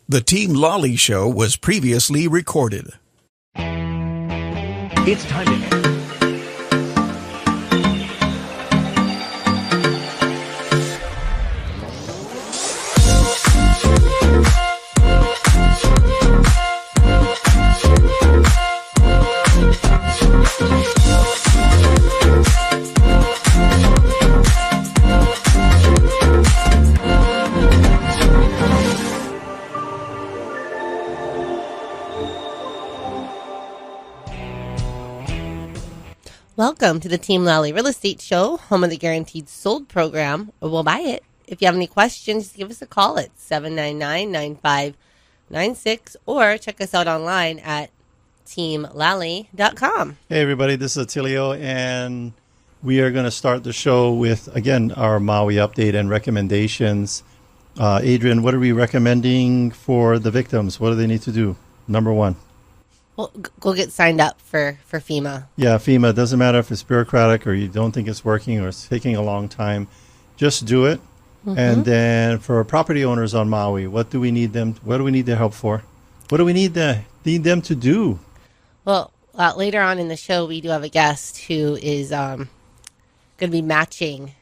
The Team Lally Show was previously recorded. It's time to... Welcome to the Team Lally Real Estate Show, home of the Guaranteed Sold program, or we'll buy it. If you have any questions, give us a call at 799-9596 or check us out online at teamlally.com. Hey everybody, this is Attilio, and we are going to start the show with, again, our Maui update and recommendations. Adrienne, what are we recommending for the victims? What do they need to do? Number one. Well, go get signed up for FEMA. Yeah, FEMA. It doesn't matter if it's bureaucratic or you don't think it's working or it's taking a long time. Just do it. Mm-hmm. And then for property owners on Maui, what do we need them? What do we need their help for? What do we need them to do? Well, later on in the show, we do have a guest who is going to be matching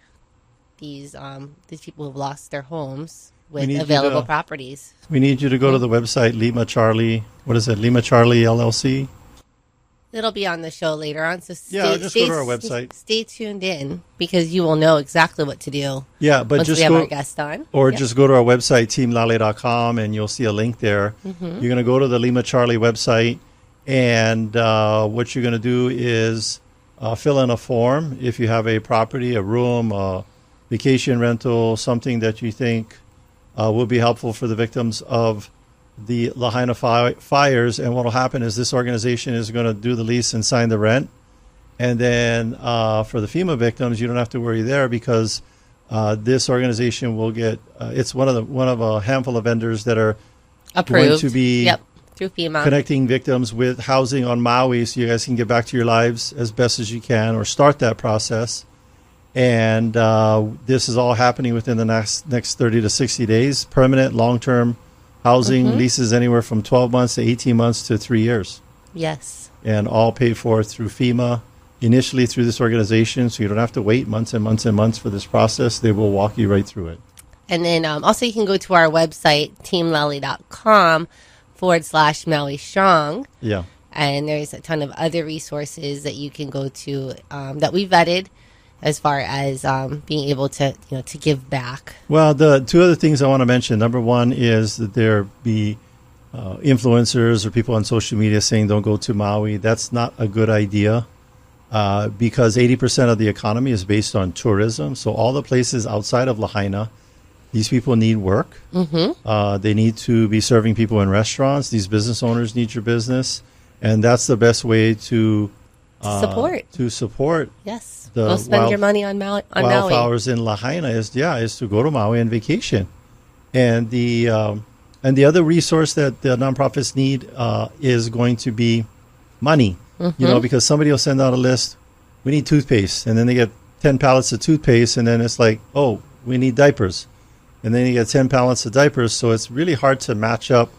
these people who've lost their homes with available properties. We need you to go to the website, Lima Charlie. What is it? Lima Charlie LLC? It'll be on the show later on. So just go to our website. Stay tuned in because you will know exactly what to do. Yeah, but once just we have our guest on. Or just go to our website, teamlally.com, and you'll see a link there. Mm-hmm. You're going to go to the Lima Charlie website, and what you're going to do is fill in a form if you have a property, a room, a vacation rental, something that you think will be helpful for the victims of the Lahaina fires. And what will happen is this organization is going to do the lease and sign the rent. And then for the FEMA victims, you don't have to worry there because this organization will get, it's one of a handful of vendors that are approved going to be through FEMA, connecting victims with housing on Maui so you guys can get back to your lives as best as you can or start that process. And this is all happening within the next 30 to 60 days. Permanent, long-term housing leases anywhere from 12 months to 18 months to 3 years. Yes. And all paid for through FEMA, initially through this organization, so you don't have to wait months and months and months for this process. They will walk you right through it. And then also you can go to our website, teamlally.com/Maui Strong. Yeah. And there's a ton of other resources that you can go to that we vetted, as far as being able to, to give back. Well, the two other things I want to mention. Number one is that there be influencers or people on social media saying don't go to Maui. That's not a good idea because 80% of the economy is based on tourism. So all the places outside of Lahaina, these people need work. Mm-hmm. They need to be serving people in restaurants. These business owners need your business. And that's the best way to support. Yes. Go spend your money on Maui. Wildfires in Lahaina is to go to Maui and vacation. And the other resource that the nonprofits need is going to be money. Mm-hmm. Because somebody will send out a list. We need toothpaste, and then they get 10 pallets of toothpaste, and then it's like, oh, we need diapers, and then you get 10 pallets of diapers. So it's really hard to match up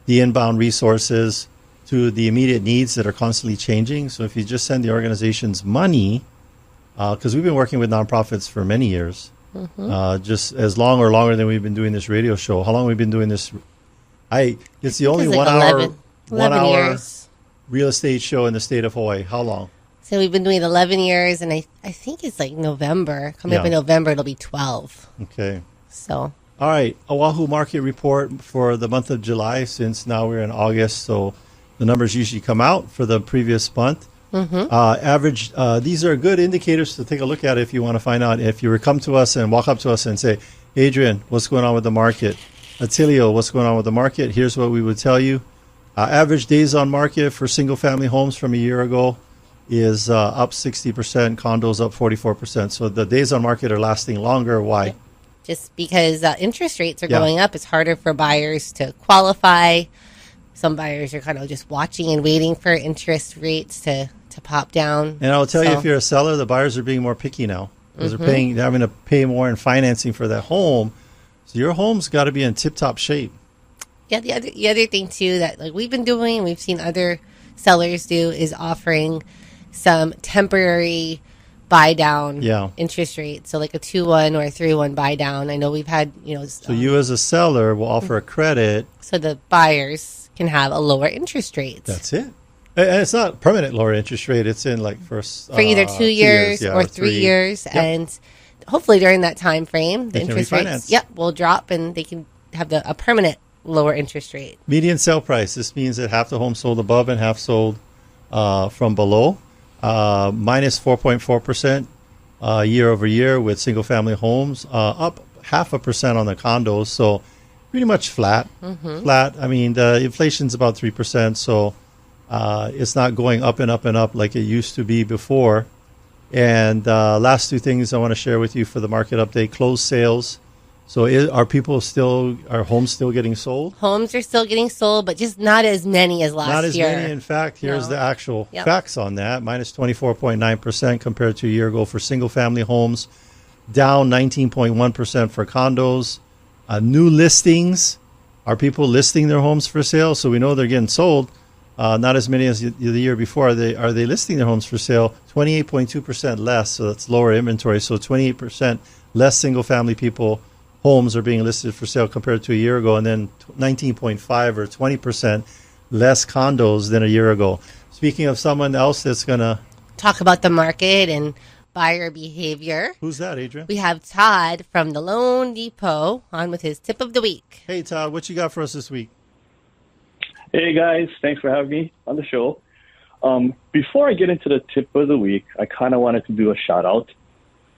the inbound resources to the immediate needs that are constantly changing. So if you just send the organizations money, because we've been working with nonprofits for many years, just as long or longer than we've been doing this radio show. How long have we been doing this? It's the only 11 years. Real estate show in the state of Hawaii. How long? So we've been doing 11 years, and I think it's like November. Coming up in November, it'll be 12. Okay. So. All right. Oahu market report for the month of July, since now we're in August, so the numbers usually come out for the previous month. Mm-hmm. Average. These are good indicators to take a look at if you want to find out. If you were come to us and walk up to us and say, Adrienne, what's going on with the market? Attilio, what's going on with the market? Here's what we would tell you. Average days on market for single-family homes from a year ago is up 60%. Condos up 44%. So the days on market are lasting longer. Why? Yep. Just because interest rates are going up. It's harder for buyers to qualify. Some buyers are kind of just watching and waiting for interest rates to pop down. And I'll tell you, if you're a seller, the buyers are being more picky now because they're having to pay more in financing for that home. So your home's got to be in tip-top shape. Yeah, the other thing too that like we've been doing, we've seen other sellers do, is offering some temporary buy down interest rate. So like a 2-1 or a 3-1 buy down. I know we've had, So you as a seller will offer a credit. So the buyers can have a lower interest rate. That's it. And it's not permanent lower interest rate. It's in like for either 2 years or 3 years. Yep. And hopefully during that time frame, the interest rates will drop and they can have a permanent lower interest rate. Median sale price. This means that half the homes sold above and half sold from below. Minus 4.4% year over year with single family homes, up 0.5% on the condos. So pretty much flat. Flat. I mean, the inflation's about 3%. So it's not going up and up and up like it used to be before. And last two things I want to share with you for the market update: closed sales. So are homes still getting sold? Homes are still getting sold, but just not as many as last year. Not as many. In fact, here's the actual facts on that. Minus 24.9% compared to a year ago for single-family homes. Down 19.1% for condos. New listings. Are people listing their homes for sale? So we know they're getting sold. Not as many as the year before. Are they listing their homes for sale? 28.2% less, so that's lower inventory. So 28% less single-family homes are being listed for sale compared to a year ago, and then 19.5 or 20% less condos than a year ago. Speaking of someone else that's going to talk about the market and buyer behavior. Who's that, Adrienne? We have Todd from the LoanDepot on with his tip of the week. Hey, Todd, what you got for us this week? Hey, guys. Thanks for having me on the show. Before I get into the tip of the week, I kind of wanted to do a shout-out.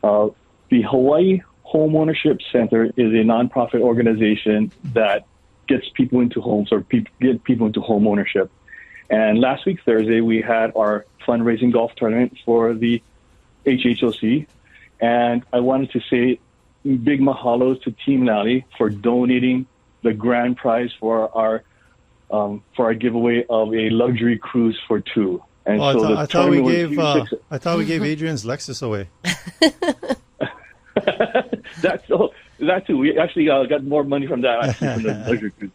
The Hawaii Homeownership Center is a nonprofit organization that gets people into homes or get people into home ownership. And last week, Thursday, we had our fundraising golf tournament for the HHOC. And I wanted to say big mahalos to Team Lally for donating the grand prize for our giveaway of a luxury cruise for two. And I thought we gave Adrienne's Lexus away. That too. We actually got more money from that from the luxury cruise.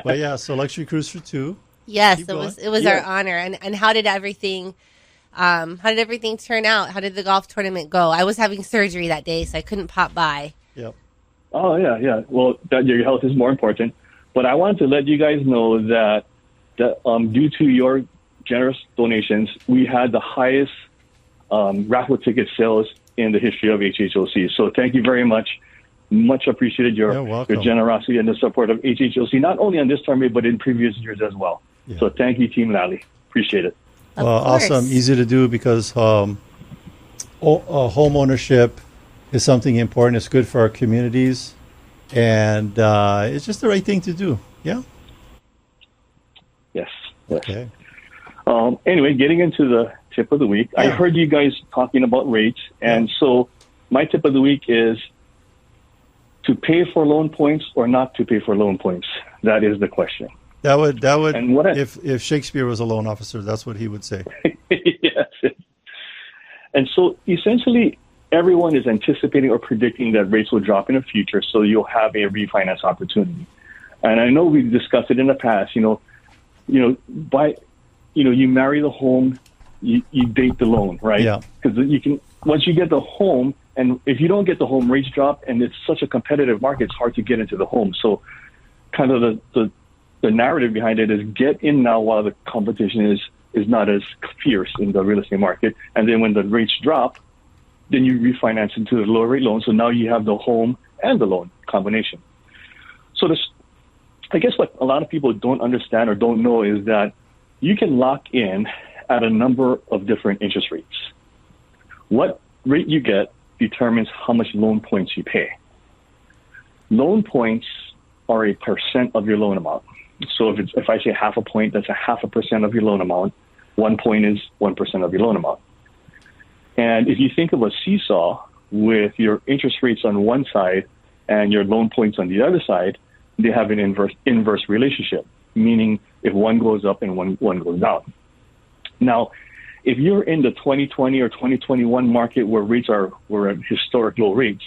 But yeah, so luxury cruise for two. Yes, it was our honor. And how did everything turn out? How did the golf tournament go? I was having surgery that day, so I couldn't pop by. Yep. Oh yeah. Well, your health is more important. But I wanted to let you guys know that due to your generous donations, we had the highest raffle ticket sales in the history of HHOC. So thank you very much. Much appreciated your generosity and the support of HHOC, not only on this tournament, but in previous years as well. Yeah. So thank you, Team Lally. Appreciate it. Awesome. Easy to do because home ownership is something important. It's good for our communities. And it's just the right thing to do. Yeah? Yes. Okay. Anyway, getting into the tip of the week, I heard you guys talking about rates. And so my tip of the week is to pay for loan points or not to pay for loan points. That is the question. That would. And if Shakespeare was a loan officer, that's what he would say. Yes. And so essentially, everyone is anticipating or predicting that rates will drop in the future, so you'll have a refinance opportunity. And I know we've discussed it in the past. You marry the home, you date the loan, right? Yeah. Because once you get the home, and if you don't get the home, rates drop, and it's such a competitive market, it's hard to get into the home. So, kind of the narrative behind it is get in now while the competition is not as fierce in the real estate market, and then when the rates drop, then you refinance into the lower rate loan. So now you have the home and the loan combination. So I guess what a lot of people don't understand or don't know is that you can lock in at a number of different interest rates. What rate you get determines how much loan points you pay. Loan points are a percent of your loan amount. So if I say half a point, that's 0.5% of your loan amount. 1 point is 1% of your loan amount. And if you think of a seesaw with your interest rates on one side and your loan points on the other side, they have an inverse relationship, meaning if one goes up and one goes down. Now, if you're in the 2020 or 2021 market where we're at historic low rates,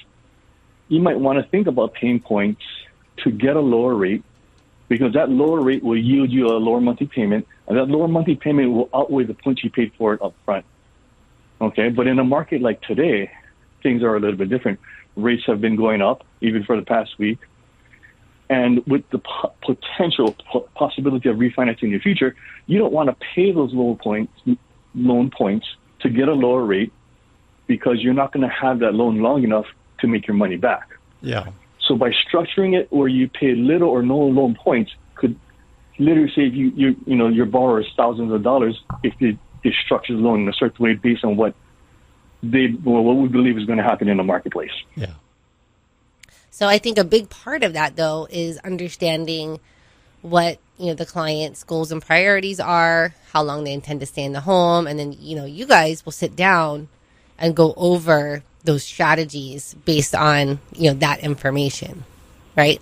you might want to think about paying points to get a lower rate because that lower rate will yield you a lower monthly payment, and that lower monthly payment will outweigh the points you paid for it up front. Okay, but in a market like today, things are a little bit different. Rates have been going up, even for the past week. And with the potential possibility of refinancing in the future, you don't want to pay those loan points to get a lower rate, because you're not going to have that loan long enough to make your money back. Yeah. So by structuring it where you pay little or no loan points could literally save your borrowers thousands of dollars if they structure the loan in a certain way based on what we believe is going to happen in the marketplace. Yeah. So I think a big part of that, though, is understanding what the client's goals and priorities are, how long they intend to stay in the home, and then you guys will sit down and go over those strategies based on that information, right?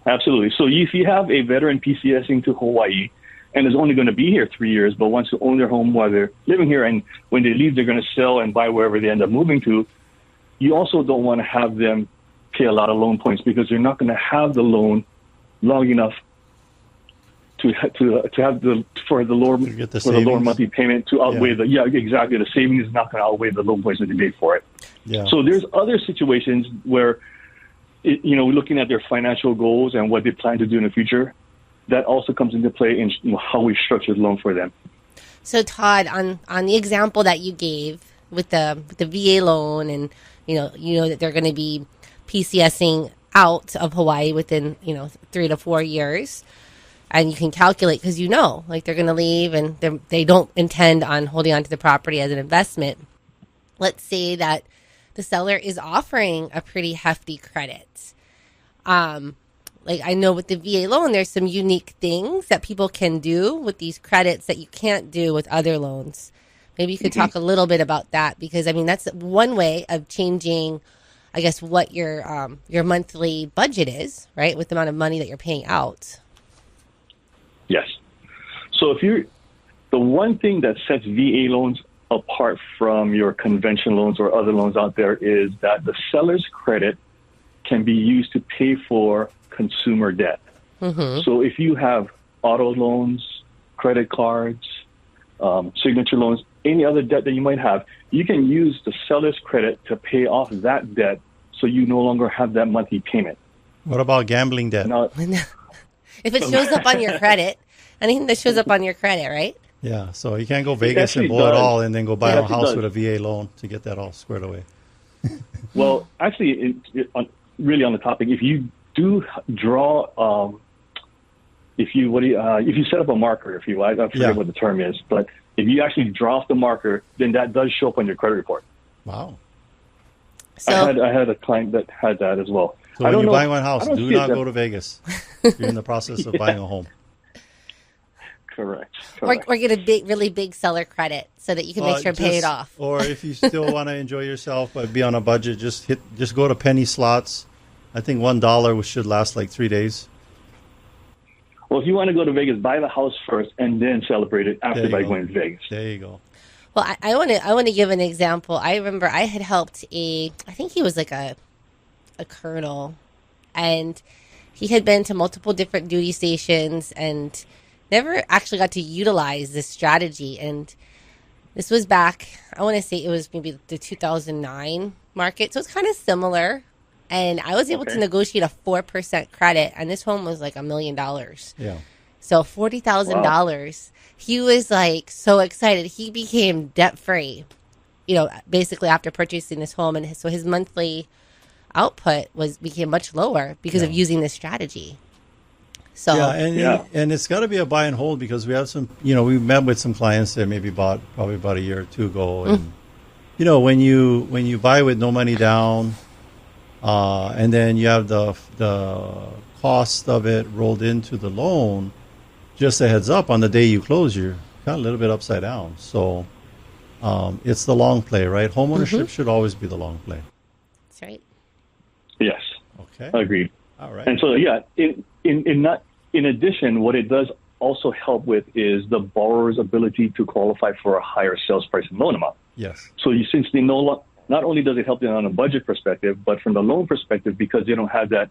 Absolutely. So if you have a veteran PCSing to Hawaii and is only going to be here 3 years, but wants to own their home while they're living here, and when they leave, they're going to sell and buy wherever they end up moving to, you also don't want to have them pay a lot of loan points, because they're not going to have the loan long enough to have the lower monthly payment to outweigh the savings is not going to outweigh the loan points that they paid for it. Yeah. So there's other situations where looking at their financial goals and what they plan to do in the future, that also comes into play in how we structure the loan for them. So Todd, on the example that you gave with the VA loan, and that they're going to be PCSing out of Hawaii within 3 to 4 years, and you can calculate, because they're going to leave and they don't intend on holding on to the property as an investment. Let's say that the seller is offering a pretty hefty credit. I know with the VA loan, there's some unique things that people can do with these credits that you can't do with other loans. Maybe you could talk a little bit about that, because that's one way of changing, I guess, what your monthly budget is, right, with the amount of money that you're paying out. Yes. So the one thing that sets VA loans apart from your conventional loans or other loans out there is that the seller's credit can be used to pay for consumer debt. Mm-hmm. So if you have auto loans, credit cards, signature loans, any other debt that you might have, you can use the seller's credit to pay off that debt, so you no longer have that monthly payment. What about gambling debt? Now, if it shows up on your credit, anything that shows up on your credit, right? Yeah, so you can't go Vegas and blow it all and then go buy a house with a VA loan to get that all squared away. Well, actually, really on the topic, if you do draw, if you set up a marker, I forget what the term is, but if you actually draw off the marker, then that does show up on your credit report. Wow. So, I had a client that had that as well. So when you buy one house, do not go to Vegas. You're in the process of buying a home. Correct. Or get a really big seller credit so that you can make sure to pay it off. Or if you still want to enjoy yourself but be on a budget, just go to penny slots. I think $1 should last like 3 days. Well, if you want to go to Vegas, buy the house first and then celebrate it after by going to Vegas. There you go. Well, I want to give an example. I remember I had helped I think he was like a colonel, and he had been to multiple different duty stations and never actually got to utilize this strategy. And this was back, I want to say it was maybe the 2009 market. So it's kind of similar. And I was able to negotiate a 4% credit, and this home was like $1 million. Yeah. So $40,000. Wow. He was like so excited. He became debt free, basically after purchasing this home, and so his monthly output became much lower because of using this strategy. So and it's got to be a buy and hold, because we have some, we met with some clients that maybe bought probably about a year or two ago, and when you buy with no money down. And then you have the cost of it rolled into the loan. Just a heads up, on the day you close, you're kind of a little bit upside down. So it's the long play, right? Homeownership should always be the long play. That's right. Yes. Okay. Agreed. All right. And so, in addition, what it does also help with is the borrower's ability to qualify for a higher sales price and loan amount. Yes. So since they not only does it help them on a budget perspective, but from the loan perspective, because they don't have that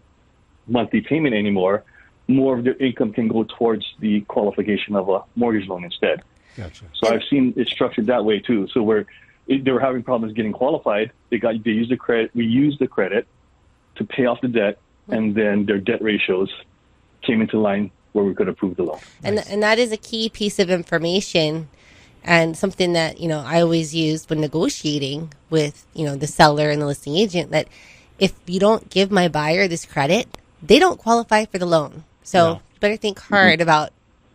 monthly payment anymore, more of their income can go towards the qualification of a mortgage loan instead. Gotcha. So I've seen it structured that way too. So where they were having problems getting qualified, they used the credit. We used the credit to pay off the debt, and then their debt ratios came into line where we could approve the loan. And that is a key piece of information, and something that I always used when negotiating with the seller and the listing agent, that if you don't give my buyer this credit, they don't qualify for the loan. So you better think hard about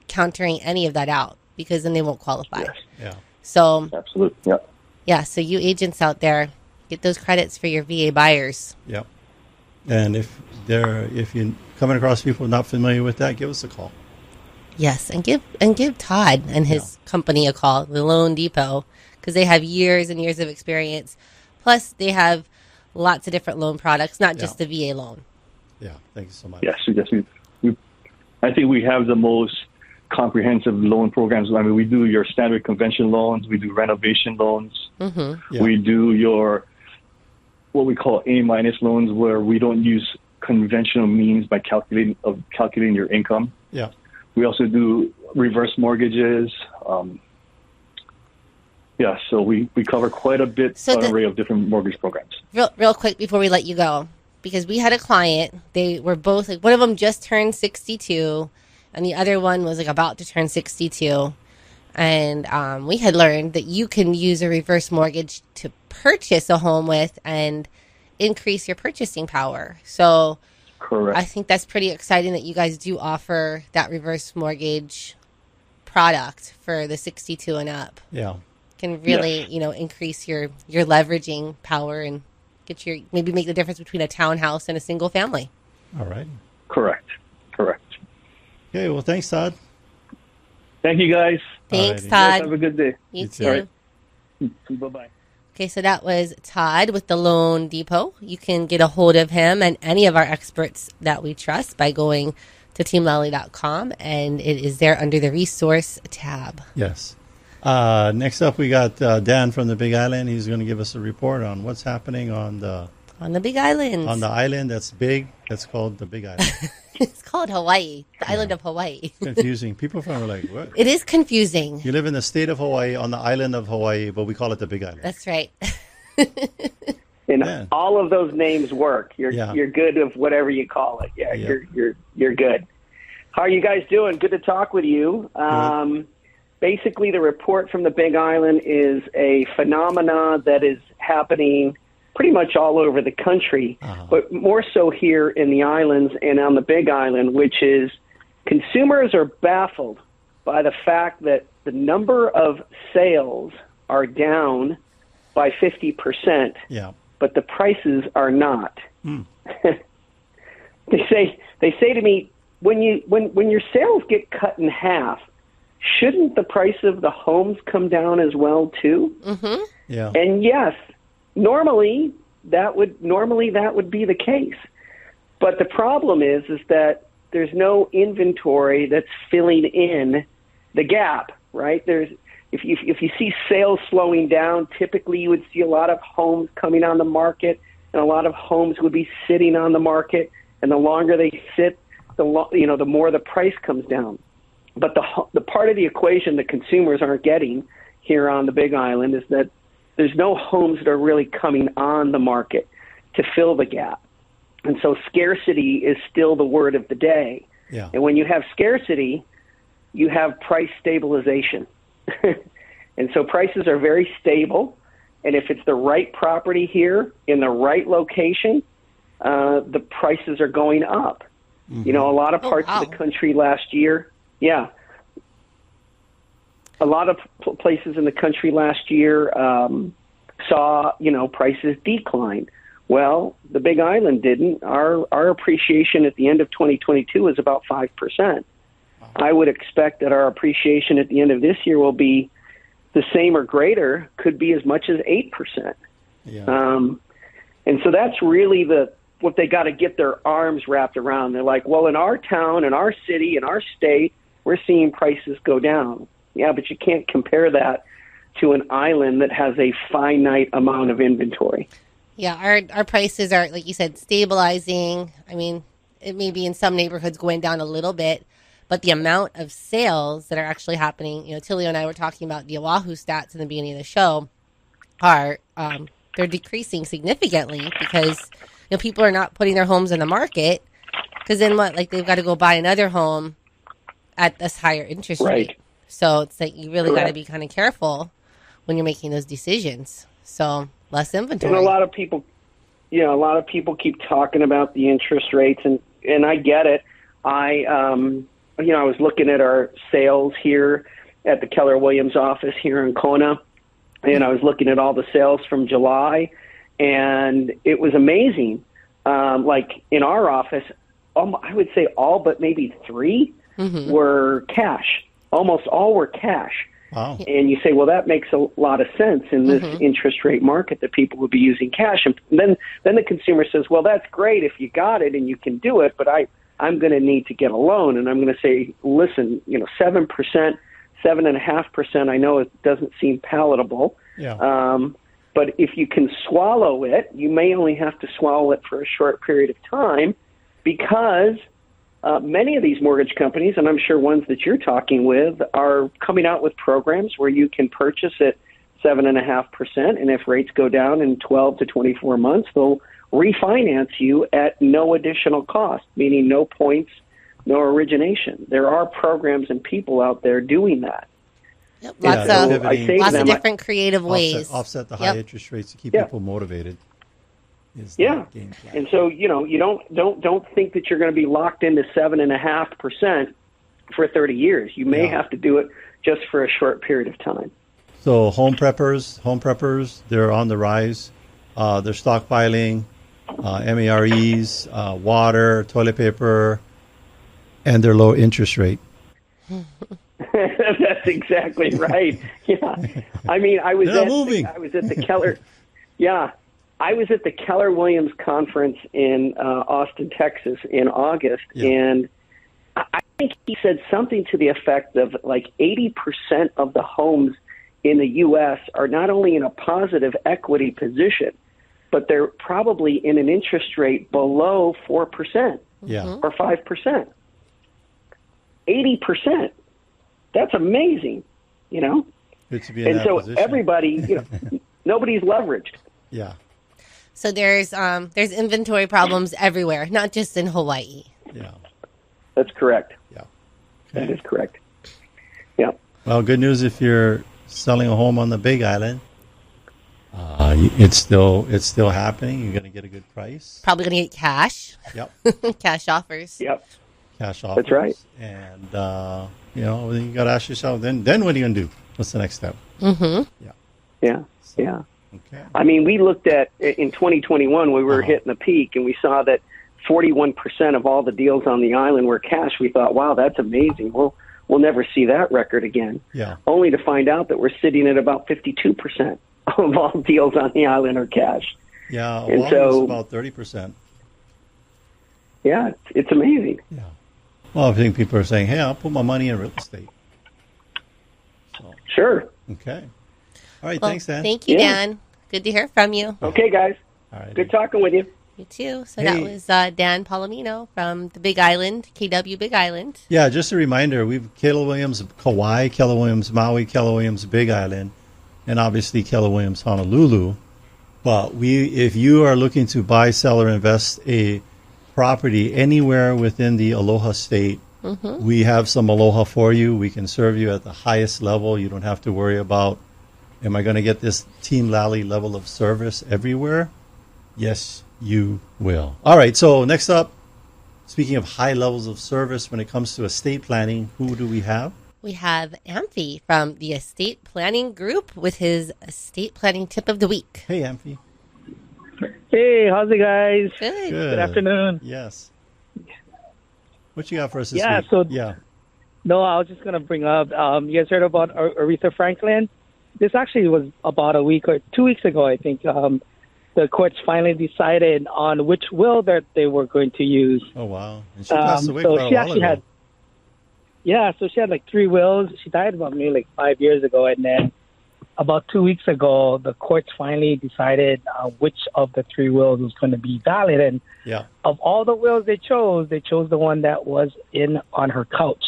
countering any of that out, because then they won't qualify. Yes. Yeah. So absolutely. Yeah. Yeah. So you agents out there, get those credits for your VA buyers. Yep. And if you're coming across people not familiar with that, give us a call. Yes, and give Todd and his company a call, the LoanDepot, because they have years and years of experience. Plus, they have lots of different loan products, not just the VA loan. Yeah, thank you so much. Yes, I think we have the most comprehensive loan programs. I mean, we do your standard convention loans, we do renovation loans, we do your what we call A- loans, where we don't use conventional means by calculating your income. Yeah. We also do reverse mortgages. So we cover quite a bit, an array of different mortgage programs. Real quick before we let you go, because we had a client, they were both, one of them just turned 62, and the other one was about to turn 62. And we had learned that you can use a reverse mortgage to purchase a home with and increase your purchasing power. So correct. I think that's pretty exciting that you guys do offer that reverse mortgage product for the 62 and up. Yeah. Can really, increase your leveraging power and maybe make the difference between a townhouse and a single family. All right. Correct. Okay, well, thanks, Todd. Thank you, guys. Thanks, Alrighty. Todd. Have a good day. You too. All right. Bye-bye. Okay, so that was Todd with the LoanDepot. You can get a hold of him and any of our experts that we trust by going to teamlally.com, and it is there under the resource tab. Yes. Next up, we got Dan from the Big Island. He's going to give us a report on what's happening on the Big Island. On the island that's big. That's called the Big Island. It's called Hawaii, the island of Hawaii. Confusing. People from are like, what? It is confusing. You live in the state of Hawaii, on the island of Hawaii, but we call it the Big Island. That's right. And all of those names work. You're good of whatever you call it. Yeah. You're good. How are you guys doing? Good to talk with you. Basically, the report from the Big Island is a phenomena that is happening pretty much all over the country, but more so here in the islands and on the Big Island, which is consumers are baffled by the fact that the number of sales are down by 50%, but the prices are not. They say to me, when your sales get cut in half, shouldn't the price of the homes come down as well too? Mm-hmm. Yeah. And yes, normally that would be the case. But the problem is that there's no inventory that's filling in the gap, right? If you see sales slowing down, typically you would see a lot of homes coming on the market, and a lot of homes would be sitting on the market, and the longer they sit, the more the price comes down. But the part of the equation that consumers aren't getting here on the Big Island is that there's no homes that are really coming on the market to fill the gap. And so scarcity is still the word of the day. Yeah. And when you have scarcity, you have price stabilization. And so prices are very stable. And if it's the right property here in the right location, the prices are going up. Mm-hmm. A lot of parts of the country last year, a lot of places in the country last year saw, prices decline. Well, the Big Island didn't. Our appreciation at the end of 2022 was about 5%. I would expect that our appreciation at the end of this year will be the same or greater, could be as much as 8%. Yeah. And so that's really what they got to get their arms wrapped around. They're like, well, in our town, in our city, in our state, we're seeing prices go down. Yeah, but you can't compare that to an island that has a finite amount of inventory. Yeah, our prices are, like you said, stabilizing. I mean, it may be in some neighborhoods going down a little bit, but the amount of sales that are actually happening, Attilio and I were talking about the Oahu stats in the beginning of the show, are they're decreasing significantly because people are not putting their homes in the market, because then they've got to go buy another home at this higher interest rate. So it's like you really got to be kind of careful when you're making those decisions. So less inventory. And a lot of people keep talking about the interest rates, and I get it. I was looking at our sales here at the Keller Williams office here in Kona, and I was looking at all the sales from July, and it was amazing. Like in our office, I would say all but maybe 3 were cash. Almost all were cash. Wow. And you say, well, that makes a lot of sense in this interest rate market that people would be using cash. And then the consumer says, well, that's great if you got it and you can do it, but I'm going to need to get a loan. And I'm going to say, listen, 7%, 7.5%, I know it doesn't seem palatable. Yeah. But if you can swallow it, you may only have to swallow it for a short period of time, because many of these mortgage companies, and I'm sure ones that you're talking with, are coming out with programs where you can purchase at 7.5%, and if rates go down in 12 to 24 months, they'll refinance you at no additional cost, meaning no points, no origination. There are programs and people out there doing that. Yep. Lots of different creative ways. Offset the high interest rates to keep people motivated. Yeah, and so you don't think that you're going to be locked into 7.5% for 30 years. You may have to do it just for a short period of time. So home preppers, they're on the rise. They're stockpiling MAREs, water, toilet paper, and their low interest rate. That's exactly right. Yeah, I mean, I was at the Keller. Yeah. I was at the Keller Williams conference in Austin, Texas in August, and I think he said something to the effect of like 80% of the homes in the U.S. are not only in a positive equity position, but they're probably in an interest rate below 4% or 5%. 80%. That's amazing, Good to be in and that so position. Everybody, nobody's leveraged. Yeah. So there's inventory problems everywhere, not just in Hawaii. Yeah. That's correct. Yeah. Okay. That is correct. Yeah. Well, good news if you're selling a home on the Big Island. It's still happening. You're going to get a good price. Probably going to get cash. Yep. Cash offers. Yep. Cash offers. That's right. And you got to ask yourself, then what are you going to do? What's the next step? Mm-hmm. Yeah. Okay. I mean, we looked at in 2021, we were hitting the peak, and we saw that 41% of all the deals on the island were cash. We thought, wow, that's amazing. We'll never see that record again. Yeah. Only to find out that we're sitting at about 52% of all deals on the island are cash. Yeah. And so about 30%. Yeah, it's amazing. Yeah. Well, I think people are saying, hey, I'll put my money in real estate. So, sure. okay. All right. Well, thanks, Dan. Thank you, Dan. Good to hear from you. Okay, guys. All right. Good talking with you. You too. So that was Dan Palomino from the Big Island, KW Big Island. Yeah, just a reminder, we've Keller Williams Kauai, Keller Williams Maui, Keller Williams Big Island, and obviously Keller Williams Honolulu. But if you are looking to buy, sell, or invest a property anywhere within the Aloha State, we have some Aloha for you. We can serve you at the highest level. You don't have to worry about, am I going to get this Team Lally level of service everywhere? Yes, you will. All right, so next up, speaking of high levels of service when it comes to estate planning, who do we have? We have Amphay from the Estate Planning Group with his estate planning tip of the week. Hey, Amphay. Hey, how's it, guys? Good. Good afternoon. Yes. What you got for us this week? No, I was just going to bring up, you guys heard about Aretha Franklin? This actually was about a week or 2 weeks ago, I think. The courts finally decided on which will that they were going to use. Oh, wow. And she passed away quite a while ago. So she had like 3 wills. She died about maybe like 5 years ago, and then about 2 weeks ago, the courts finally decided which of the 3 wills was going to be valid. And of all the wills they chose the one that was on her couch.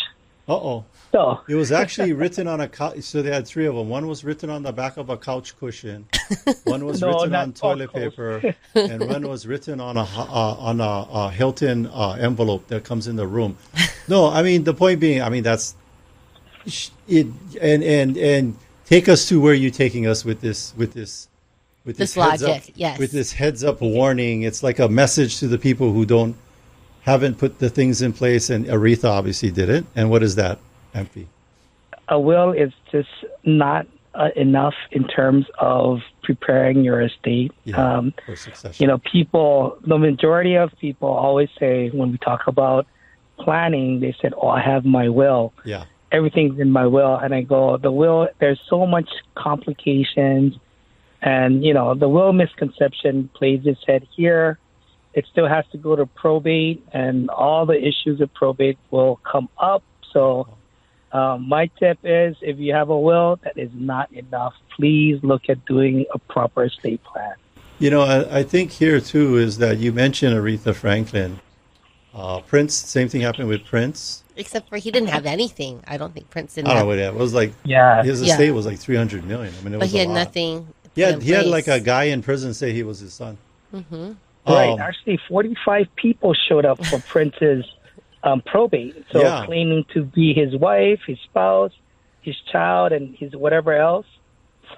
Uh-oh. So it was actually written on a couch. So they had 3 of them. One was written on the back of a couch cushion. One was written on toilet paper, and one was written on a Hilton envelope that comes in the room. No, I mean the point being, I mean that's it. And take us to where you're taking us with this logic. Yes. With this heads up warning. It's like a message to the people who haven't put the things in place, and Aretha obviously did it. And what is that, Amphay? A will is just not enough in terms of preparing your estate. For succession. The majority of people always say when we talk about planning, they said, "Oh, I have my will. Yeah, everything's in my will." And I go, the will, there's so much complications, and the will misconception plays its head here. It still has to go to probate, and all the issues of probate will come up. So my tip is, if you have a will, that is not enough. Please look at doing a proper estate plan. I think here, too, is that you mentioned Aretha Franklin. Prince, same thing happened with Prince. Except for he didn't have anything. I don't think Prince didn't have. It was like, his estate was like $300 million. I mean, it was he had nothing. He had like a guy in prison say he was his son. Mm-hmm. Right. Actually, 45 people showed up for Prince's probate. So claiming to be his wife, his spouse, his child, and his whatever else.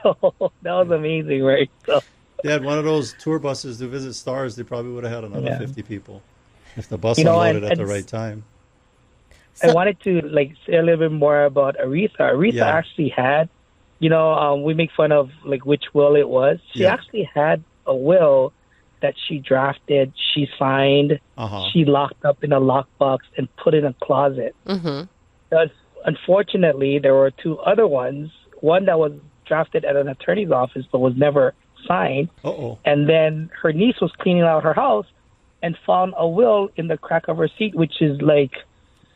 So that was amazing, right? So they had one of those tour buses to visit stars. They probably would have had another 50 people if the bus unloaded at the right time. I wanted to say a little bit more about Aretha. Aretha actually had, we make fun of which will it was. She actually had a will that she drafted, she signed, she locked up in a lockbox and put in a closet. Mm-hmm. But unfortunately, there were 2 other ones. One that was drafted at an attorney's office but was never signed. And then her niece was cleaning out her house and found a will in the crack of her seat, which is scratches,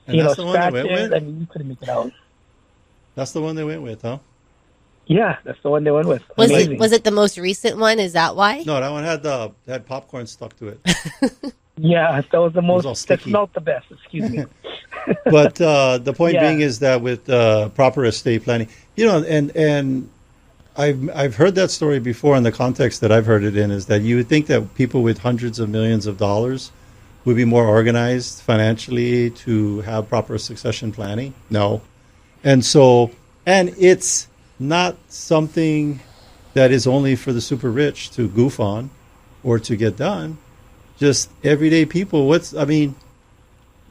and you couldn't make it out. That's the one they went with, huh? Yeah, that's the one they went with. Was it the most recent one? Is that why? No, that one had popcorn stuck to it. Yeah, that was the most. That smelled the best. Excuse me. But the point being is that with proper estate planning, and I've heard that story before. In the context that I've heard it in, is that you would think that people with hundreds of millions of dollars would be more organized financially to have proper succession planning. No, and it's not something that is only for the super rich to goof on or to get done. Just everyday people. What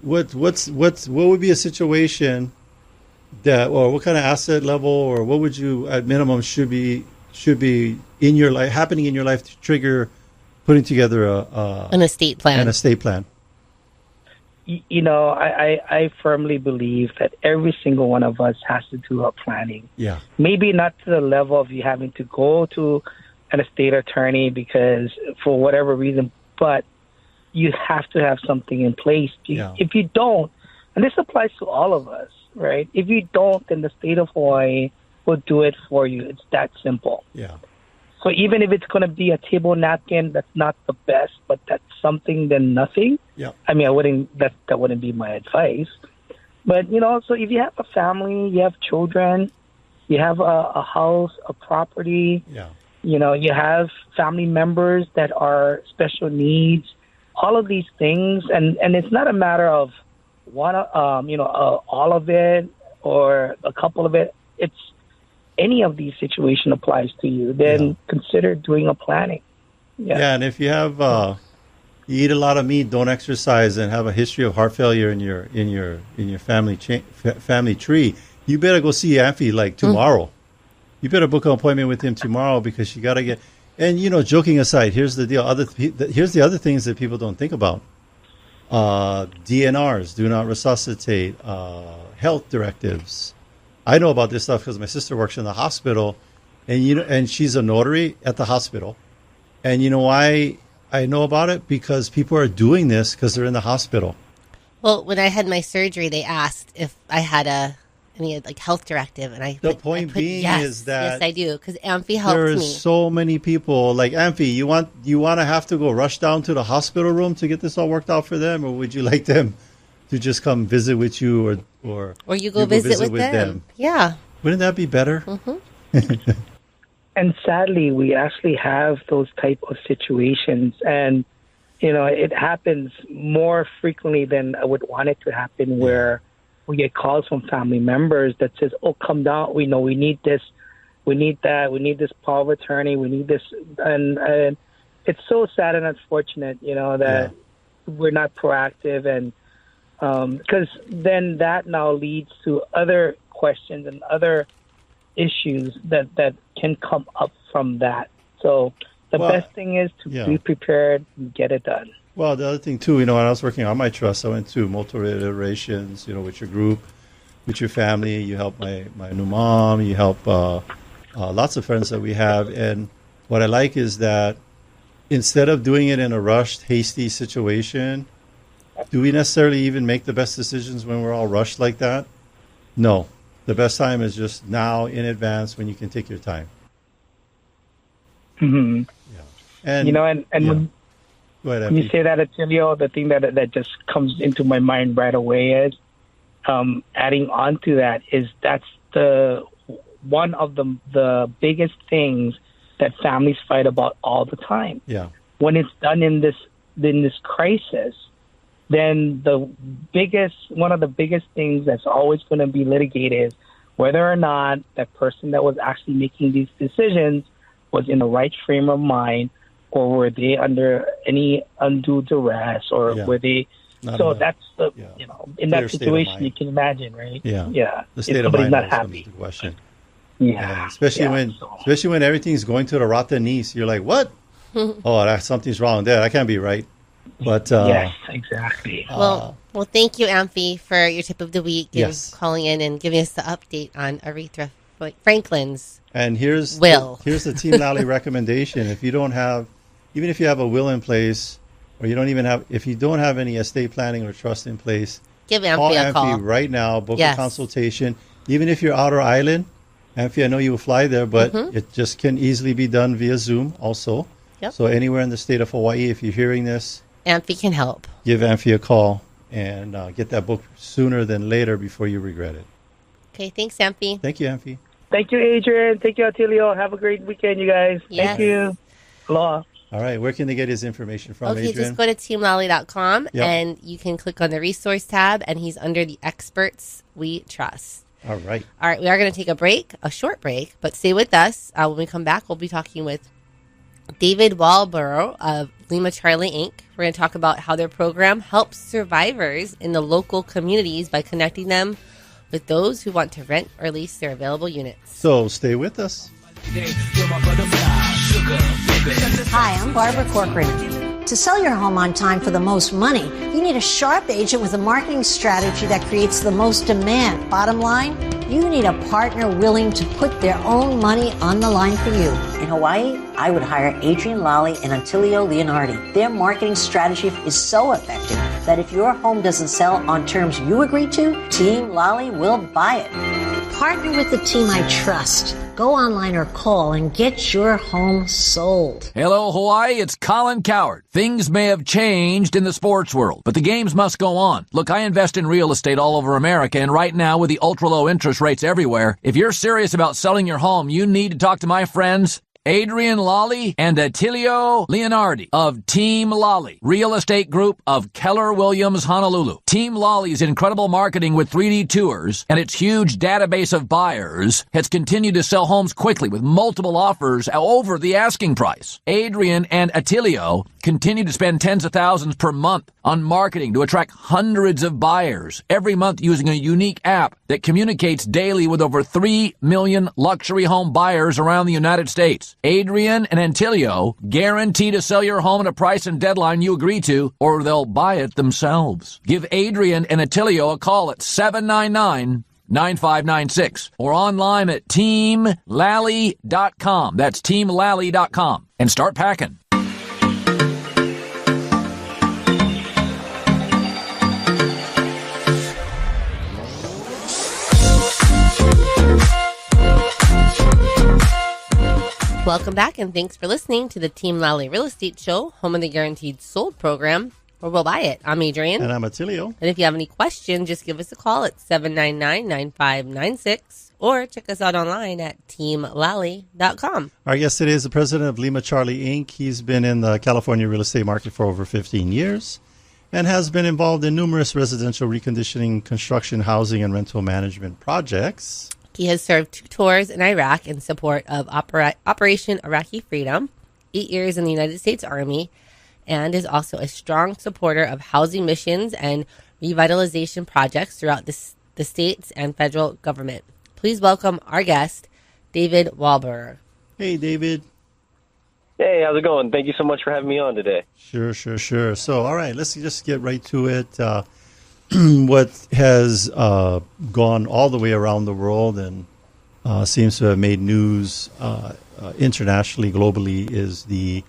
would be a situation that, or what kind of asset level, or what would you at minimum should be in your life, happening in your life to trigger putting together an estate plan? An estate plan. I firmly believe that every single one of us has to do our planning. Yeah. Maybe not to the level of you having to go to an estate attorney because for whatever reason, but you have to have something in place. If you don't, and this applies to all of us, right? If you don't, then the state of Hawaii will do it for you. It's that simple. Yeah. So even if it's going to be a table napkin, that's not the best, but that's something than nothing. Yeah. I mean, that wouldn't be my advice. But, so if you have a family, you have children, you have a house, a property, you have family members that are special needs, all of these things. And it's not a matter of all of it or a couple of it. It's any of these situations applies to you, then consider doing a planning. Yeah, and if you have you eat a lot of meat, don't exercise, and have a history of heart failure in your family tree, you better go see Amphay tomorrow. You better book an appointment with him tomorrow because you got to get. And joking aside, here's the deal. Here's the other things that people don't think about. DNRs, do not resuscitate. Health directives. I know about this stuff because my sister works in the hospital, and she's a notary at the hospital. And you know why I know about it? Because people are doing this because they're in the hospital. Well, when I had my surgery, they asked if I had a any like health directive, and I the point being yes, is that yes, I do, because Amphay helped me. There's so many people like Amphay. You want to have to go rush down to the hospital room to get this all worked out for them, or would you like them to just come visit with you, or you go visit with them? Yeah, wouldn't that be better? Mm-hmm. And sadly, we actually have those type of situations, and it happens more frequently than I would want it to happen, where we get calls from family members that says, "Oh, come down. We know we need this, we need that, we need this power of attorney, we need this," and it's so sad and unfortunate, that we're not proactive, and because then that now leads to other questions and other issues that can come up from that. So the best thing is to be prepared and get it done. Well, the other thing too, when I was working on my trust, I went through multiple iterations, with your group, with your family. You help my new mom, you help lots of friends that we have. And what I like is that instead of doing it in a rushed, hasty situation, do we necessarily even make the best decisions when we're all rushed like that? No. The best time is just now in advance when you can take your time. Mm-hmm. Yeah. And when you say that, Attilio, the thing that just comes into my mind right away is adding on to that is that's the one of the biggest things that families fight about all the time. Yeah. When it's done in this crisis, then one of the biggest things that's always going to be litigated is whether or not that person that was actually making these decisions was in the right frame of mind, or were they under any undue duress, or were they? That's the in that situation you can imagine, right? Yeah. The state of mind not happy. The question. Yeah. Especially when everything's going to the rotten knees, you're like, what? Something's wrong there. That can't be right. But yes, exactly. Well, thank you, Amphay, for your tip of the week and calling in and giving us the update on Aretha Franklin's. And here's the Team Lally recommendation. If you don't have, even if you have a will in place, or if you don't have any estate planning or trust in place, give Amphay a call right now. Book a consultation. Even if you're outer island, Amphay, I know you will fly there, but it just can easily be done via Zoom also. Yep. So anywhere in the state of Hawaii, if you're hearing this, Amphay can help. Give Amphay a call and get that book sooner than later before you regret it. Okay, thanks, Amphay. Thank you, Amphay. Thank you, Adrienne. Thank you, Attilio. Have a great weekend, you guys. Yes. Thank you. Aloha. All right, where can they get his information from, Adrienne? Just go to teamlally.com and you can click on the resource tab, and he's under the experts we trust. All right. All right, we are going to take a short break, but stay with us. When we come back, we'll be talking with David Waldbauer of Lima Charlie Inc. We're going to talk about how their program helps survivors in the local communities by connecting them with those who want to rent or lease their available units. So stay with us. Hi, I'm Barbara Corcoran. To sell your home on time for the most money, you need a sharp agent with a marketing strategy that creates the most demand. Bottom line, you need a partner willing to put their own money on the line for you. In Hawaii, I would hire Adrienne, Lally, and Attilio Leonardi. Their marketing strategy is so effective that if your home doesn't sell on terms you agree to, Team Lally will buy it. Partner with the team I trust. Go online or call and get your home sold. Hello, Hawaii. It's Colin Coward. Things may have changed in the sports world, but the games must go on. Look, I invest in real estate all over America, and right now with the ultra-low interest rates everywhere, if you're serious about selling your home, you need to talk to my friends Adrienne, Lally, and Attilio Leonardi of Team Lally, real estate group of Keller Williams, Honolulu. Team Lally's incredible marketing with 3D tours and its huge database of buyers has continued to sell homes quickly with multiple offers over the asking price. Adrienne and Attilio continue to spend tens of thousands per month on marketing to attract hundreds of buyers every month using a unique app that communicates daily with over 3 million luxury home buyers around the United States. Adrienne and Attilio guarantee to sell your home at a price and deadline you agree to, or they'll buy it themselves. Give Adrienne and Attilio a call at 799-9596 or online at teamlally.com. That's teamlally.com. And start packing. Welcome back, and thanks for listening to the Team Lally Real Estate Show, home of the Guaranteed Sold program, where we'll buy it. I'm Adrienne. And I'm Attilio. And if you have any questions, just give us a call at 799-9596 or check us out online at teamlally.com. Our guest today is the president of Lima Charlie Inc. He's been in the California real estate market for over 15 years and has been involved in numerous residential reconditioning, construction, housing, and rental management projects. He has served 2 tours in Iraq in support of Operation Iraqi Freedom, 8 years in the United States Army, and is also a strong supporter of housing missions and revitalization projects throughout the states and federal government. Please welcome our guest, David Waldbauer. Hey, David. Hey, how's it going? Thank you so much for having me on today. Sure. So, all right, let's just get right to it. What has gone all the way around the world and seems to have made news internationally, globally, is the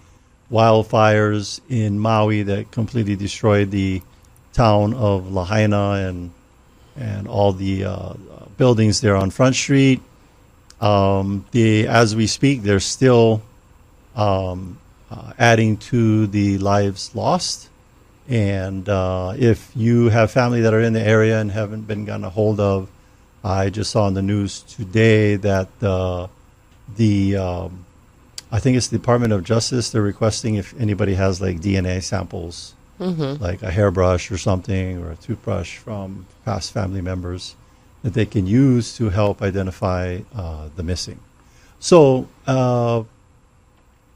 wildfires in Maui that completely destroyed the town of Lahaina and all the buildings there on Front Street. As we speak, they're still adding to the lives lost. And if you have family that are in the area and haven't been gotten a hold of, I just saw on the news today that I think it's the Department of Justice, they're requesting if anybody has like DNA samples, like a hairbrush or something or a toothbrush from past family members that they can use to help identify the missing. So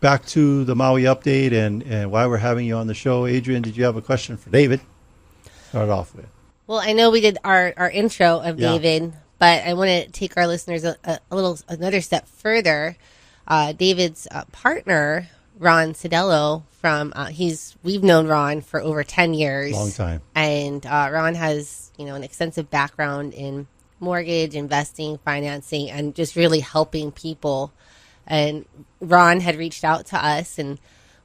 back to the Maui update and why we're having you on the show. Adrienne, did you have a question for David? Start off with. Well, I know we did our intro of David, but I want to take our listeners another step further. David's partner, Ron Cedello, we've known Ron for over 10 years. Long time. And Ron has, an extensive background in mortgage, investing, financing, and just really helping people. And Ron had reached out to us and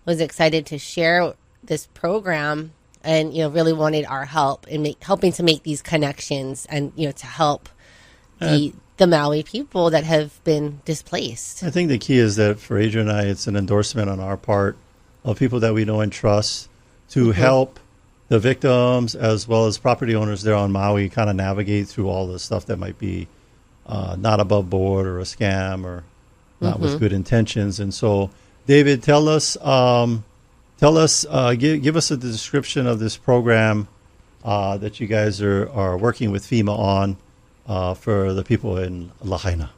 was excited to share this program and, really wanted our help in helping to make these connections and, to help the Maui people that have been displaced. I think the key is that for Adrienne and I, it's an endorsement on our part of people that we know and trust to help the victims as well as property owners there on Maui kind of navigate through all the stuff that might be not above board or a scam or not with good intentions. And so, David, give us a description of this program that you guys are working with FEMA on for the people in Lahaina.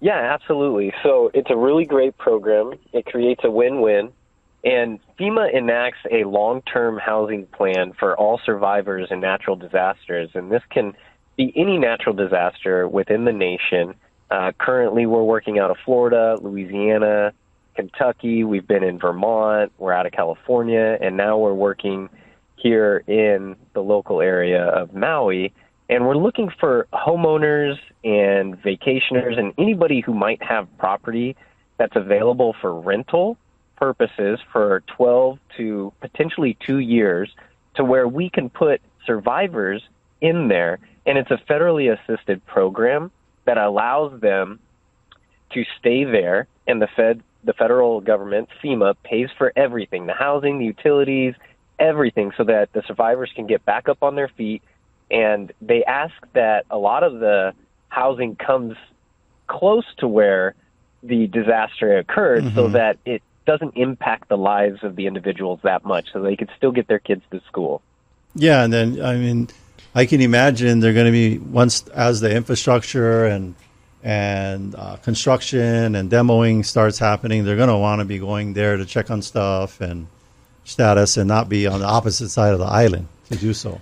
Yeah, absolutely. So it's a really great program. It creates a win-win. And FEMA enacts a long-term housing plan for all survivors in natural disasters. And this can be any natural disaster within the nation. Currently, we're working out of Florida, Louisiana, Kentucky. We've been in Vermont. We're out of California. And now we're working here in the local area of Maui. And we're looking for homeowners and vacationers and anybody who might have property that's available for rental purposes for 12 to potentially 2 years to where we can put survivors in there. And it's a federally assisted program that allows them to stay there, and the federal government, FEMA, pays for everything, the housing, the utilities, everything, so that the survivors can get back up on their feet. And they ask that a lot of the housing comes close to where the disaster occurred so that it doesn't impact the lives of the individuals that much, so they could still get their kids to school. Yeah, and then, I can imagine they're going to be, once as the infrastructure and construction and demoing starts happening, they're going to want to be going there to check on stuff and status and not be on the opposite side of the island to do so.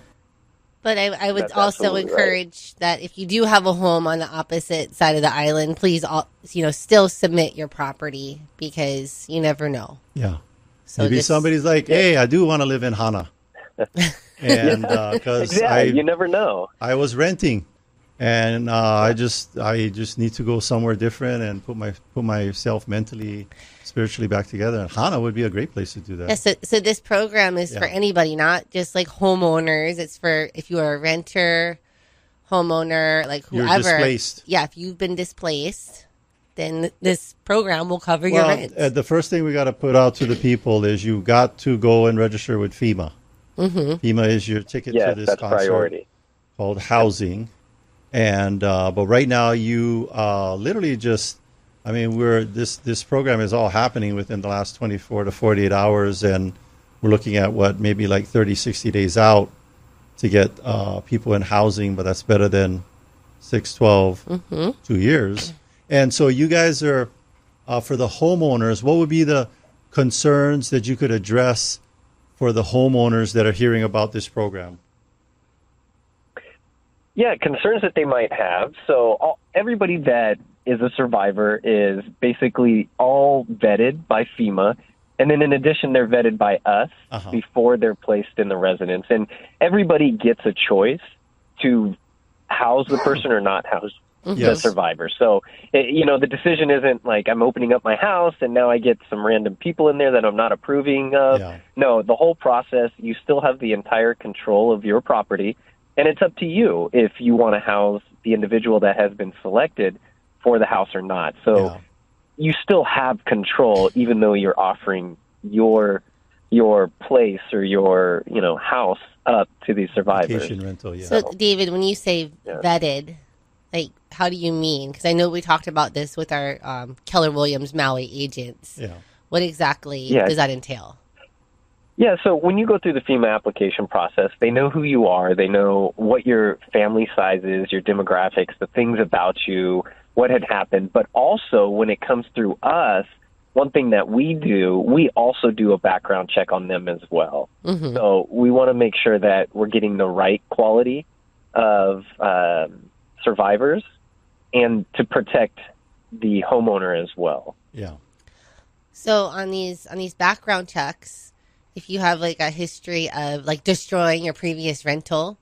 But I would also encourage that if you do have a home on the opposite side of the island, please, still submit your property because you never know. Yeah. So maybe somebody's like, hey, I do want to live in Hana. And because you never know. I was renting, and I just need to go somewhere different and put myself mentally, spiritually back together. And Hana would be a great place to do that. Yeah, so this program is for anybody, not just like homeowners. It's for if you are a renter, homeowner, like whoever. You're displaced. Yeah, if you've been displaced then this program will cover your rent. The first thing we got to put out to the people is you got to go and register with FEMA. Mm-hmm. FEMA is your ticket to this concert priority. Called housing. And but right now you literally just, I mean, this program is all happening within the last 24 to 48 hours, and we're looking at maybe like 30, 60 days out to get people in housing, but that's better than 6, 12, 2 years. And so you guys are, for the homeowners, what would be the concerns that you could address for the homeowners that are hearing about this program? Yeah, concerns that they might have. So everybody that is a survivor is basically all vetted by FEMA. And then in addition, they're vetted by us before they're placed in the residence. And everybody gets a choice to house the person or not house the survivor. So, the decision isn't like I'm opening up my house and now I get some random people in there that I'm not approving of. Yeah. No, the whole process, you still have the entire control of your property. And it's up to you if you want to house the individual that has been selected for the house or not. So you still have control, even though you're offering your place or your house up to these survivors. Vacation rental, So, David, when you say vetted, like, how do you mean? Because I know we talked about this with our Keller Williams Maui agents. Yeah. What exactly does that entail? Yeah, so when you go through the FEMA application process, they know who you are. They know what your family size is, your demographics, the things about you, what had happened. But also, when it comes through us, one thing that we do, we also do a background check on them as well. Mm-hmm. So we want to make sure that we're getting the right quality of survivors and to protect the homeowner as well. Yeah. So on these background checks, if you have like a history of like destroying your previous rental,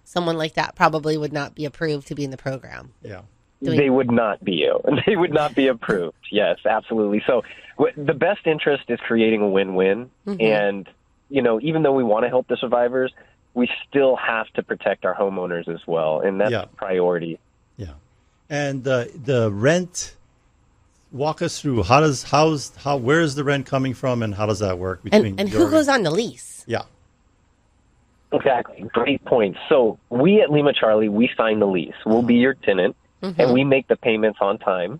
someone like that probably would not be approved to be in the program. Yeah. They would not be. They would not be approved. Yes, absolutely. So the best interest is creating a win-win. Mm-hmm. And, even though we want to help the survivors, we still have to protect our homeowners as well. And that's a priority. Yeah. And the rent, walk us through where is the rent coming from and how does that work between and who goes on the lease? Yeah. Exactly. Great point. So we at Lima Charlie, we sign the lease. We'll be your tenant. Mm-hmm. And we make the payments on time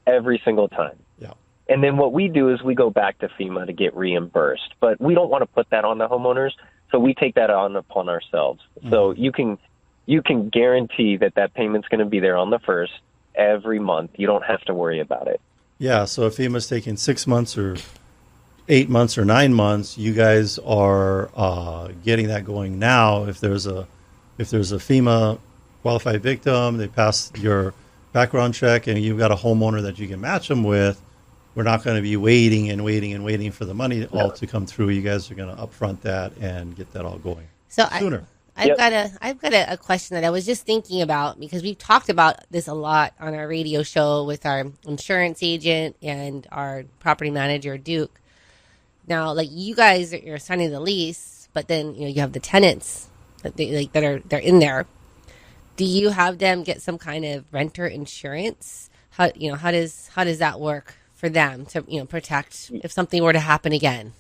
every single time. Yeah. And then what we do is we go back to FEMA to get reimbursed. But we don't want to put that on the homeowners, so we take that on upon ourselves. Mm-hmm. So you can guarantee that payment's going to be there on the 1st every month. You don't have to worry about it. Yeah, so if FEMA's taking 6 months or 8 months or 9 months, you guys are getting that going now. If there's a FEMA qualified victim, they pass your background check, and you've got a homeowner that you can match them with, we're not going to be waiting for the money all to come through. You guys are going to upfront that and get that all going sooner. I've got a question that I was just thinking about, because we've talked about this a lot on our radio show with our insurance agent and our property manager, Duke. Now, like, you guys are signing the lease, but then you have the tenants that they're in there. Do you have them get some kind of renter insurance? How does that work for them to protect if something were to happen again?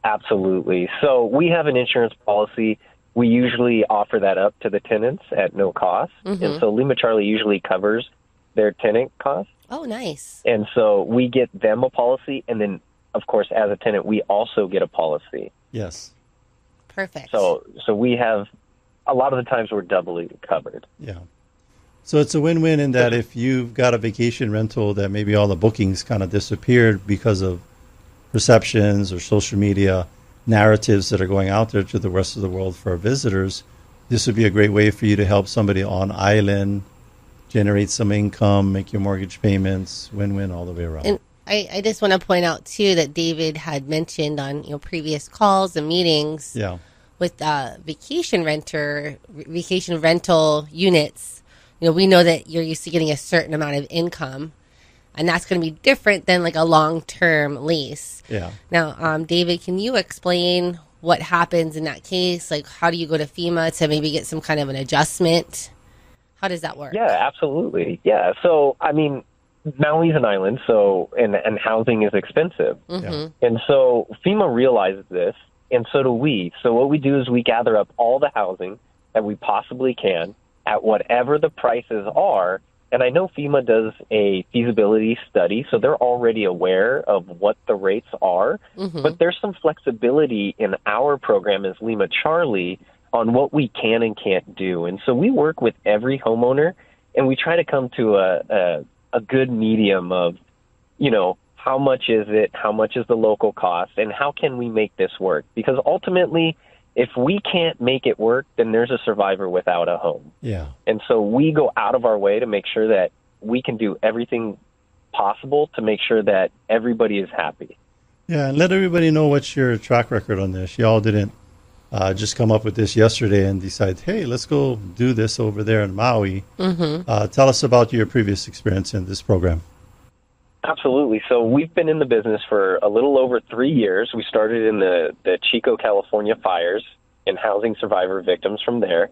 Absolutely. So we have an insurance policy. We usually offer that up to the tenants at no cost. Mm-hmm. And so Lima Charlie usually covers their tenant costs. Oh, nice. And so we get them a policy. And then, of course, as a tenant, we also get a policy. Yes. Perfect. So we have, a lot of the times we're doubly covered. Yeah. So it's a win-win in that if you've got a vacation rental that maybe all the bookings kind of disappeared because of perceptions or social media narratives that are going out there to the rest of the world for our visitors, this would be a great way for you to help somebody on island generate some income, make your mortgage payments, win-win all the way around. And I just want to point out too that David had mentioned on previous calls and meetings with vacation rental units. We know that you're used to getting a certain amount of income, and that's going to be different than like a long-term lease. Yeah. Now, David, can you explain what happens in that case? Like, how do you go to FEMA to maybe get some kind of an adjustment? How does that work? Yeah, absolutely. Yeah. So, I mean, Maui's an island, so and housing is expensive. Mm-hmm. And so FEMA realizes this, and so do we. So what we do is we gather up all the housing that we possibly can at whatever the prices are. And I know FEMA does a feasibility study, so they're already aware of what the rates are. Mm-hmm. But there's some flexibility in our program as Lima Charlie on what we can and can't do. And so we work with every homeowner, and we try to come to a good medium of, you know, how much is it, how much is the local cost, and how can we make this work? Because ultimately, if we can't make it work, then there's a survivor without a home. Yeah. And so we go out of our way to make sure that we can do everything possible to make sure that everybody is happy. Yeah, and let everybody know what's your track record on this. Y'all didn't just come up with this yesterday and decide, hey, let's go do this over there in Maui. Mm-hmm. Tell us about your previous experience in this program. Absolutely. So we've been in the business for a little over 3 years. We started in the Chico, California fires and housing survivor victims from there.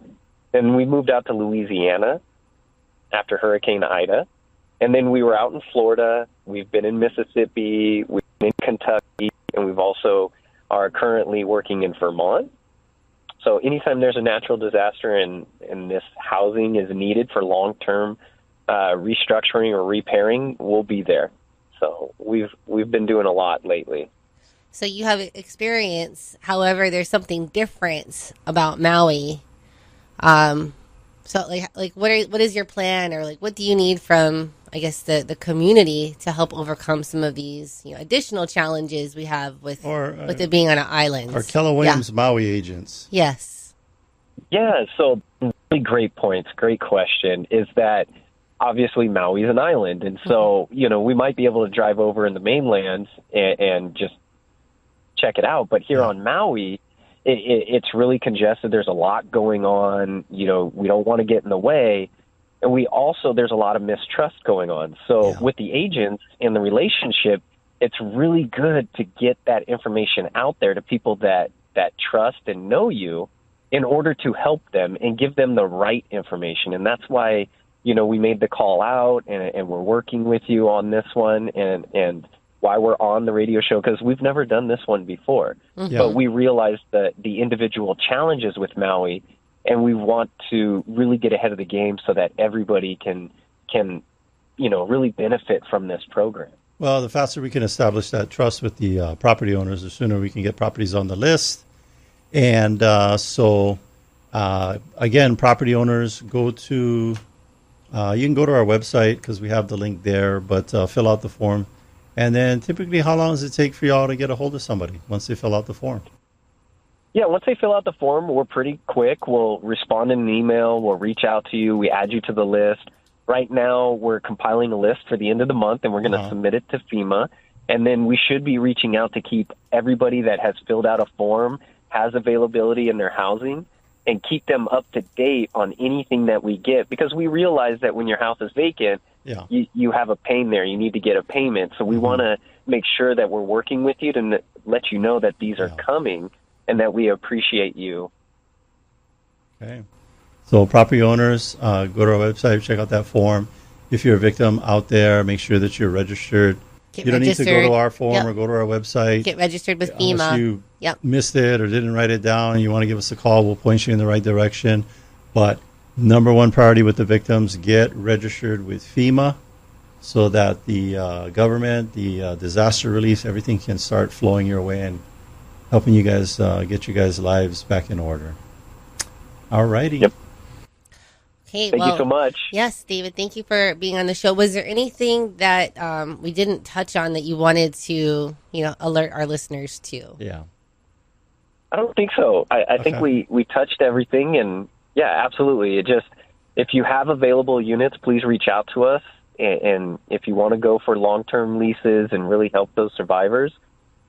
Then we moved out to Louisiana after Hurricane Ida. And then we were out in Florida. We've been in Mississippi. We've been in Kentucky. And we've also are currently working in Vermont. So anytime there's a natural disaster and this housing is needed for long-term restructuring or repairing, we'll be there. So we've been doing a lot lately. So you have experience. However, there's something different about Maui. So like what is your plan, or like what do you need from, I guess, the community to help overcome some of these, you know, additional challenges we have with it being on an island? Our Keller Williams Maui agents. Yes. Yeah. So really great points. Great question. Is that obviously Maui is an island, and so you know we might be able to drive over in the mainland and just check it out. But here on Maui, it's really congested. There's a lot going on. You know, we don't want to get in the way, and there's a lot of mistrust going on. So with the agents and the relationship, it's really good to get that information out there to people that trust and know you, in order to help them and give them the right information. And that's why, you know, we made the call out, and we're working with you on this one, and why we're on the radio show, because we've never done this one before. Mm-hmm. But we realized the individual challenges with Maui, and we want to really get ahead of the game so that everybody can you know, really benefit from this program. Well, the faster we can establish that trust with the property owners, the sooner we can get properties on the list. And again, property owners, you can go to our website because we have the link there, but fill out the form. And then typically, how long does it take for y'all to get a hold of somebody once they fill out the form? Yeah, once they fill out the form, we're pretty quick. We'll respond in an email. We'll reach out to you. We add you to the list. Right now, we're compiling a list for the end of the month, and we're going to submit it to FEMA. And then we should be reaching out to keep everybody that has filled out a form, has availability in their housing, and keep them up to date on anything that we get, because we realize that when your house is vacant, you have a pain there. You need to get a payment. So we want to make sure that we're working with you to let you know that these are coming and that we appreciate you. Okay. So property owners, go to our website, check out that form. If you're a victim out there, make sure that you're registered. You don't need to go to our form or go to our website. Get registered with FEMA. If you missed it or didn't write it down and you want to give us a call, we'll point you in the right direction. But number one priority with the victims, get registered with FEMA so that the government, the disaster relief, everything can start flowing your way and helping you guys get you guys' lives back in order. All righty. Yep. Okay, thank you so much. Yes, David, thank you for being on the show. Was there anything that we didn't touch on that you wanted to, alert our listeners to? Yeah. I don't think so. I think we touched everything, and absolutely. If you have available units, please reach out to us. And if you want to go for long-term leases and really help those survivors,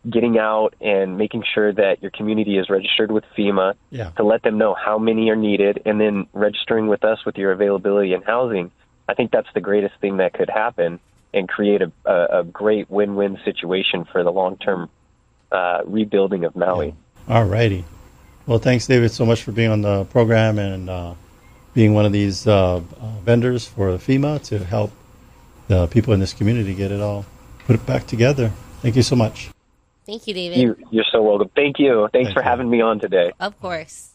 getting out and making sure that your community is registered with FEMA to let them know how many are needed, and then registering with us with your availability and housing, I think that's the greatest thing that could happen and create a great win-win situation for the long-term rebuilding of Maui. All righty. Well, thanks, David, so much for being on the program and being one of these vendors for FEMA to help the people in this community get it all, put it back together. Thank you so much. Thank you, David. You're so welcome. Thank you. Thanks for having me on today. Of course.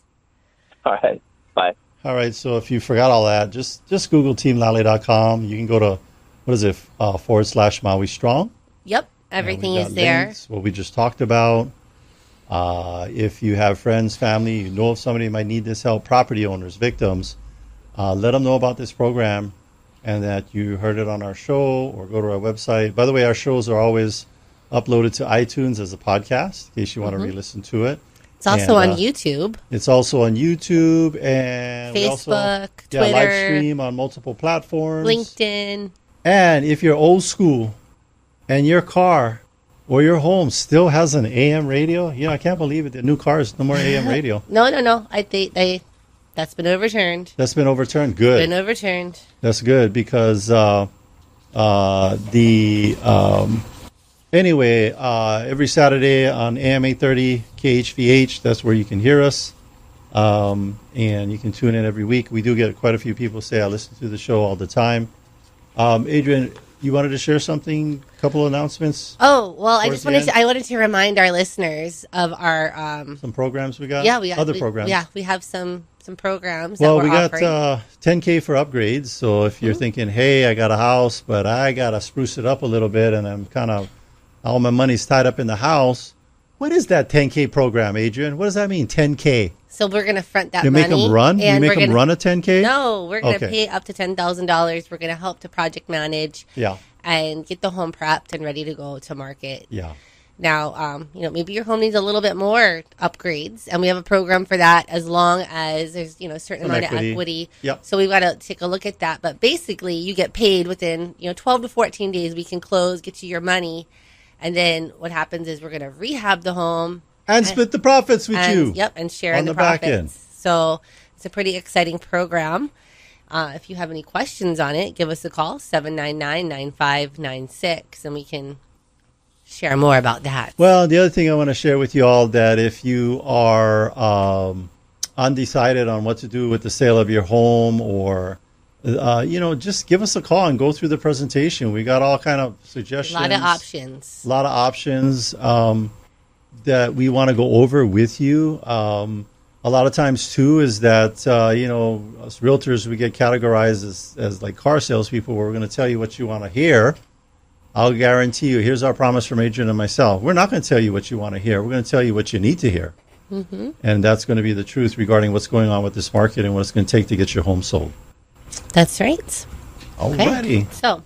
All right. Bye. All right. So if you forgot all that, just Google teamlally.com. You can go to, / Maui Strong. Yep. Everything is there. Links, what we just talked about. If you have friends, family, you know if somebody might need this help, property owners, victims, let them know about this program and that you heard it on our show, or go to our website. By the way, our shows are always uploaded to iTunes as a podcast in case you want to re-listen to it. It's also on YouTube. It's also on YouTube and Facebook, Twitter, live stream on multiple platforms. LinkedIn. And if you're old school and your car or your home still has an AM radio, I can't believe it. The new cars, no more AM radio. No. I think that's been overturned. That's been overturned. Good. Been overturned. That's good because every Saturday on AM 830 KHVH, that's where you can hear us. And you can tune in every week. We do get quite a few people say I listen to the show all the time. Adrienne, you wanted to share something? A couple of announcements? Oh, well, I wanted to remind our listeners of our some programs we got. Yeah, we got other programs. Yeah, we have some programs. Well, that we got offering. 10K for upgrades. So if you're thinking, hey, I got a house, but I gotta spruce it up a little bit, and I'm kind of all my money's tied up in the house. What is that 10K program, Adrienne? What does that mean, 10K? So we're going to front that money. You make them run? You make them run a 10K? No, we're going to pay up to $10,000. We're going to help to project manage and get the home prepped and ready to go to market. Yeah. Now, maybe your home needs a little bit more upgrades, and we have a program for that as long as there's, a certain amount of equity. Yep. So we've got to take a look at that. But basically, you get paid within, 12 to 14 days. We can close, get you your money. And then what happens is we're going to rehab the home. And split the profits with you. Yep, and share in the profits. Back end. So it's a pretty exciting program. If you have any questions on it, give us a call, 799-9596, and we can share more about that. Well, the other thing I want to share with you all, that if you are undecided on what to do with the sale of your home, or just give us a call and go through the presentation. We got all kind of suggestions. A lot of options. That we want to go over with you. A lot of times, too, is that, us realtors, we get categorized as like car salespeople, where we're going to tell you what you want to hear. I'll guarantee you, here's our promise from Adrienne and myself. We're not going to tell you what you want to hear. We're going to tell you what you need to hear. Mm-hmm. And that's going to be the truth regarding what's going on with this market and what it's going to take to get your home sold. That's right. Alrighty. Okay. So,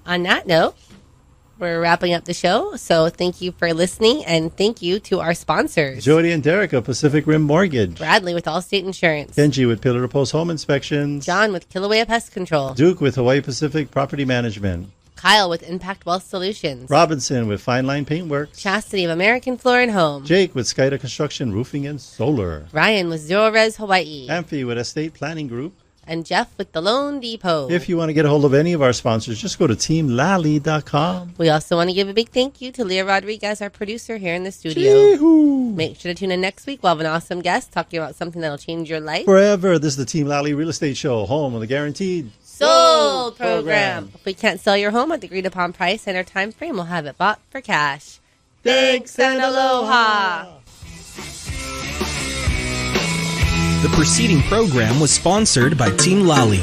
on that note, we're wrapping up the show. So thank you for listening, and thank you to our sponsors. Jody and Derek of Pacific Rim Mortgage. Bradley with Allstate Insurance. Benji with Pillar to Post Home Inspections. John with Kilauea Pest Control. Duke with Hawaii Pacific Property Management. Kyle with Impact Wealth Solutions. Robinson with Fine Line Paintworks. Chastity of American Floor and Home. Jake with Skyda Construction Roofing and Solar. Ryan with Zero Res Hawaii. Amphay with Estate Planning Group. And Jeff with the LoanDepot. If you want to get a hold of any of our sponsors, just go to teamlally.com. We also want to give a big thank you to Leah Rodriguez, our producer here in the studio. Chee-hoo. Make sure to tune in next week. We'll have an awesome guest talking about something that'll change your life. Forever. This is the Team Lally Real Estate Show, home of the Guaranteed Sold program. If we can't sell your home at the agreed upon price and our time frame, we'll have it bought for cash. Thanks and aloha. The preceding program was sponsored by Team Lally.